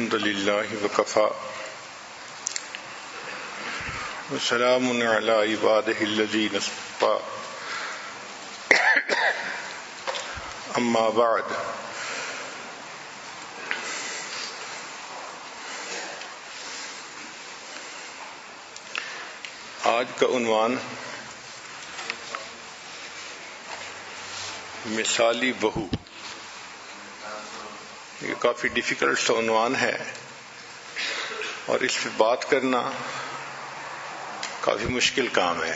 الحمد لله وكفى وسلام على عباده الذين اصطفى اما بعد آج کا عنوان مثالی بہو. یہ کافی ڈیفیکلٹ سا عنوان ہے اور اس پہ بات کرنا کافی مشکل کام ہے.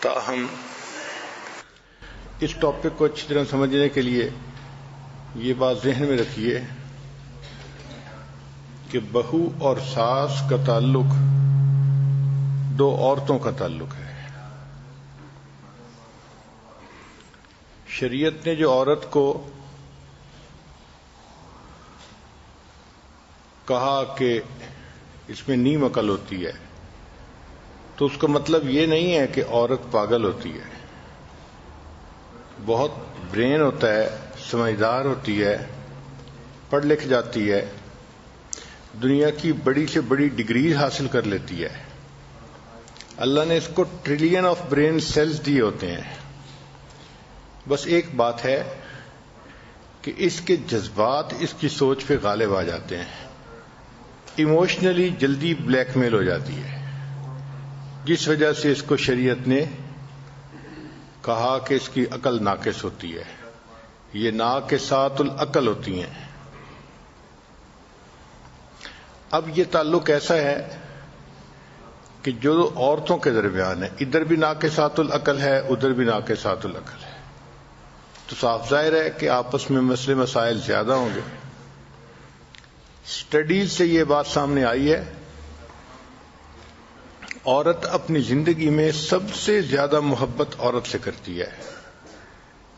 تاہم اس ٹاپک کو اچھی طرح سمجھنے کے لیے یہ بات ذہن میں رکھیے کہ بہو اور ساس کا تعلق دو عورتوں کا تعلق ہے. شریعت نے جو عورت کو کہا کہ اس میں نیم عقل ہوتی ہے تو اس کا مطلب یہ نہیں ہے کہ عورت پاگل ہوتی ہے. بہت برین ہوتا ہے، سمجھدار ہوتی ہے، پڑھ لکھ جاتی ہے، دنیا کی بڑی سے بڑی ڈگریز حاصل کر لیتی ہے. اللہ نے اس کو ٹریلین آف برین سیلز دیے ہوتے ہیں. بس ایک بات ہے کہ اس کے جذبات اس کی سوچ پہ غالب آ جاتے ہیں. ایموشنلی جلدی بلیک میل ہو جاتی ہے، جس وجہ سے اس کو شریعت نے کہا کہ اس کی عقل ناقص ہوتی ہے. یہ ناقصات العقل ہوتی ہیں. اب یہ تعلق ایسا ہے کہ جو عورتوں کے درمیان ہے، ادھر بھی ناقصات العقل ہے، ادھر بھی ناقصات العقل ہے، تو صاف ظاہر ہے کہ آپس میں مسئلے مسائل زیادہ ہوں گے. اسٹڈیز سے یہ بات سامنے آئی ہے، عورت اپنی زندگی میں سب سے زیادہ محبت عورت سے کرتی ہے.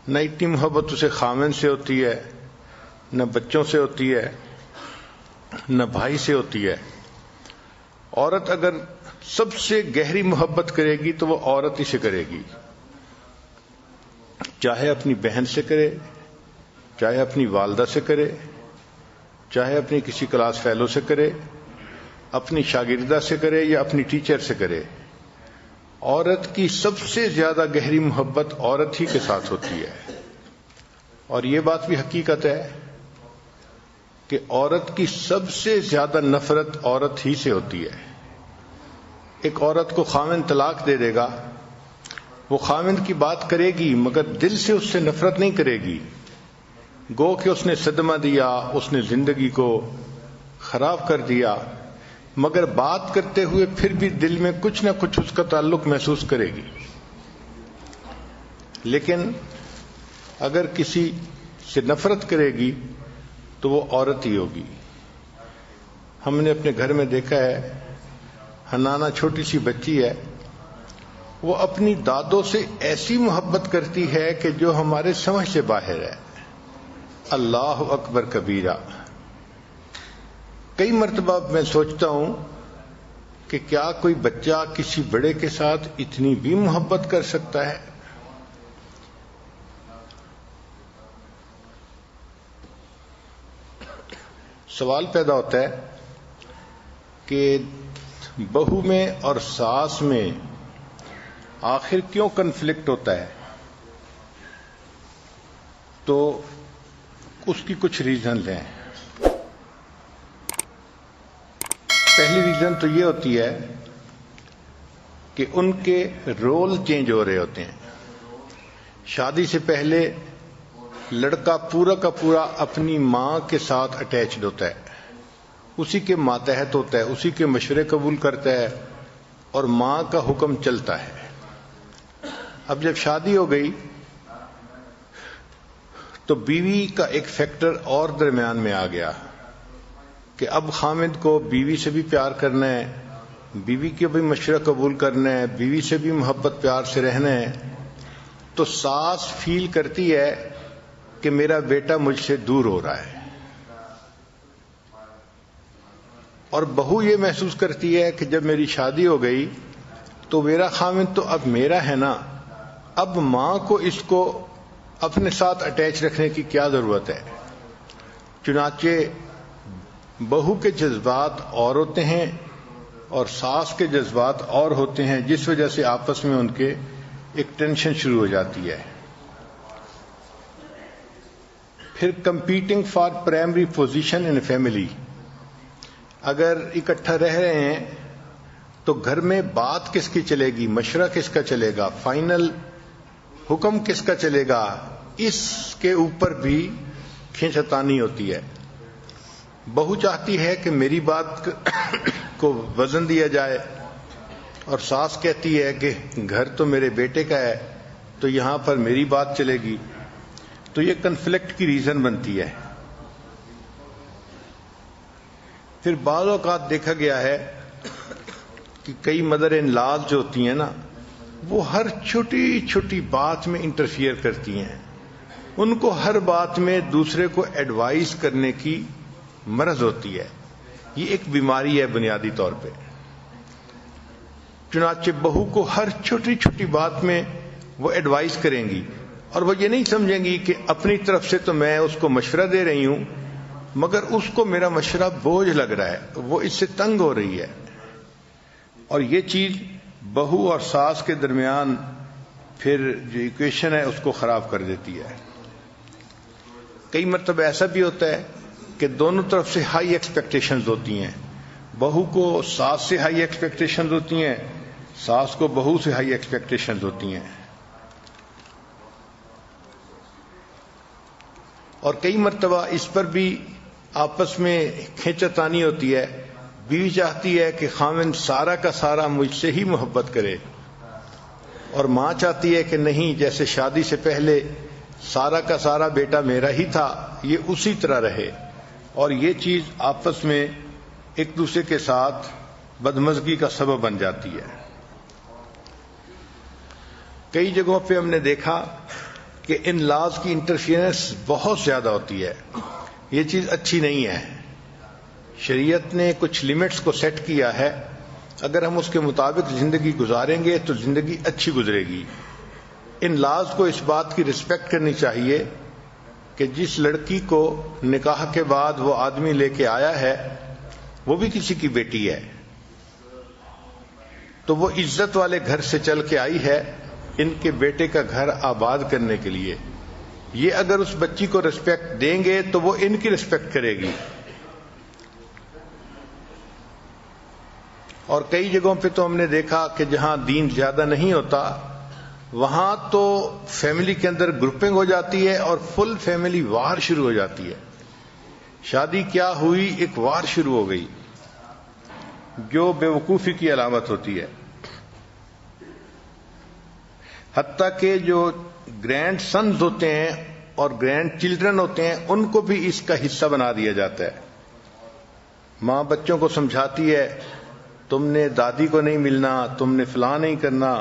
نہ اتنی محبت اسے خامن سے ہوتی ہے، نہ بچوں سے ہوتی ہے، نہ بھائی سے ہوتی ہے. عورت اگر سب سے گہری محبت کرے گی تو وہ عورت ہی سے کرے گی، چاہے اپنی بہن سے کرے، چاہے اپنی والدہ سے کرے، چاہے اپنی کسی کلاس فیلو سے کرے، اپنی شاگردہ سے کرے یا اپنی ٹیچر سے کرے. عورت کی سب سے زیادہ گہری محبت عورت ہی کے ساتھ ہوتی ہے. اور یہ بات بھی حقیقت ہے کہ عورت کی سب سے زیادہ نفرت عورت ہی سے ہوتی ہے. ایک عورت کو خاوند طلاق دے دے گا، وہ خاوند کی بات کرے گی مگر دل سے اس سے نفرت نہیں کرے گی. گو کہ اس نے صدمہ دیا، اس نے زندگی کو خراب کر دیا، مگر بات کرتے ہوئے پھر بھی دل میں کچھ نہ کچھ اس کا تعلق محسوس کرے گی. لیکن اگر کسی سے نفرت کرے گی تو وہ عورت ہی ہوگی. ہم نے اپنے گھر میں دیکھا ہے، حنانہ چھوٹی سی بچی ہے، وہ اپنی دادوں سے ایسی محبت کرتی ہے کہ جو ہمارے سمجھ سے باہر ہے. اللہ اکبر کبیرہ. کئی مرتبہ میں سوچتا ہوں کہ کیا کوئی بچہ کسی بڑے کے ساتھ اتنی بھی محبت کر سکتا ہے؟ سوال پیدا ہوتا ہے کہ بہو میں اور ساس میں آخر کیوں کنفلکٹ ہوتا ہے؟ تو اس کی کچھ ریزنز ہیں. پہلی ریزن تو یہ ہوتی ہے کہ ان کے رول چینج ہو رہے ہوتے ہیں. شادی سے پہلے لڑکا پورا کا پورا اپنی ماں کے ساتھ اٹیچڈ ہوتا ہے، اسی کے ماتحت ہوتا ہے، اسی کے مشورے قبول کرتا ہے اور ماں کا حکم چلتا ہے. اب جب شادی ہو گئی تو بیوی کا ایک فیکٹر اور درمیان میں آ گیا کہ اب خامد کو بیوی سے بھی پیار کرنا ہے، بیوی کے بھی مشورہ قبول کرنا ہے، بیوی سے بھی محبت پیار سے رہنا ہے. تو ساس فیل کرتی ہے کہ میرا بیٹا مجھ سے دور ہو رہا ہے، اور بہو یہ محسوس کرتی ہے کہ جب میری شادی ہو گئی تو میرا خامد تو اب میرا ہے نا، اب ماں کو اس کو اپنے ساتھ اٹیچ رکھنے کی کیا ضرورت ہے. چنانچہ بہو کے جذبات اور ہوتے ہیں اور ساس کے جذبات اور ہوتے ہیں، جس وجہ سے آپس میں ان کے ایک ٹینشن شروع ہو جاتی ہے. پھر competing for primary position in family. اگر اکٹھا رہ رہے ہیں تو گھر میں بات کس کی چلے گی، مشورہ کس کا چلے گا، فائنل حکم کس کا چلے گا، اس کے اوپر بھی کھینچتانی ہوتی ہے. بہو چاہتی ہے کہ میری بات کو وزن دیا جائے اور ساس کہتی ہے کہ گھر تو میرے بیٹے کا ہے تو یہاں پر میری بات چلے گی. تو یہ کنفلکٹ کی ریزن بنتی ہے. پھر بعض اوقات دیکھا گیا ہے کہ کئی مدر ان لاز جو ہوتی ہیں نا، وہ ہر چھوٹی چھوٹی بات میں انٹرفیئر کرتی ہیں. ان کو ہر بات میں دوسرے کو ایڈوائز کرنے کی مرض ہوتی ہے. یہ ایک بیماری ہے بنیادی طور پہ. چنانچہ بہو کو ہر چھوٹی چھوٹی بات میں وہ ایڈوائز کریں گی اور وہ یہ نہیں سمجھیں گی کہ اپنی طرف سے تو میں اس کو مشورہ دے رہی ہوں، مگر اس کو میرا مشورہ بوجھ لگ رہا ہے، وہ اس سے تنگ ہو رہی ہے. اور یہ چیز بہو اور ساس کے درمیان پھر جو ایکویشن ہے اس کو خراب کر دیتی ہے. کئی مرتبہ ایسا بھی ہوتا ہے کہ دونوں طرف سے ہائی ایکسپیکٹیشنز ہوتی ہیں. بہو کو ساس سے ہائی ایکسپیکٹیشنز ہوتی ہیں، ساس کو بہو سے ہائی ایکسپیکٹیشنز ہوتی ہیں. اور کئی مرتبہ اس پر بھی آپس میں کھینچتانی ہوتی ہے. بیوی چاہتی ہے کہ خاوند سارا کا سارا مجھ سے ہی محبت کرے، اور ماں چاہتی ہے کہ نہیں، جیسے شادی سے پہلے سارا کا سارا بیٹا میرا ہی تھا، یہ اسی طرح رہے. اور یہ چیز آپس میں ایک دوسرے کے ساتھ بدمزگی کا سبب بن جاتی ہے. کئی جگہوں پہ ہم نے دیکھا کہ ان لاز کی انٹرفیئرنس بہت زیادہ ہوتی ہے. یہ چیز اچھی نہیں ہے. شریعت نے کچھ لمٹس کو سیٹ کیا ہے، اگر ہم اس کے مطابق زندگی گزاریں گے تو زندگی اچھی گزرے گی. ان لاز کو اس بات کی رسپیکٹ کرنی چاہیے کہ جس لڑکی کو نکاح کے بعد وہ آدمی لے کے آیا ہے وہ بھی کسی کی بیٹی ہے، تو وہ عزت والے گھر سے چل کے آئی ہے ان کے بیٹے کا گھر آباد کرنے کے لیے. یہ اگر اس بچی کو رسپیکٹ دیں گے تو وہ ان کی رسپیکٹ کرے گی. اور کئی جگہوں پہ تو ہم نے دیکھا کہ جہاں دین زیادہ نہیں ہوتا وہاں تو فیملی کے اندر گروپنگ ہو جاتی ہے اور فل فیملی وار شروع ہو جاتی ہے. شادی کیا ہوئی، ایک وار شروع ہو گئی، جو بے وقوفی کی علامت ہوتی ہے. حتیٰ کہ جو گرینڈ سنز ہوتے ہیں اور گرینڈ چلڈرن ہوتے ہیں ان کو بھی اس کا حصہ بنا دیا جاتا ہے. ماں بچوں کو سمجھاتی ہے تم نے دادی کو نہیں ملنا، تم نے فلاں نہیں کرنا،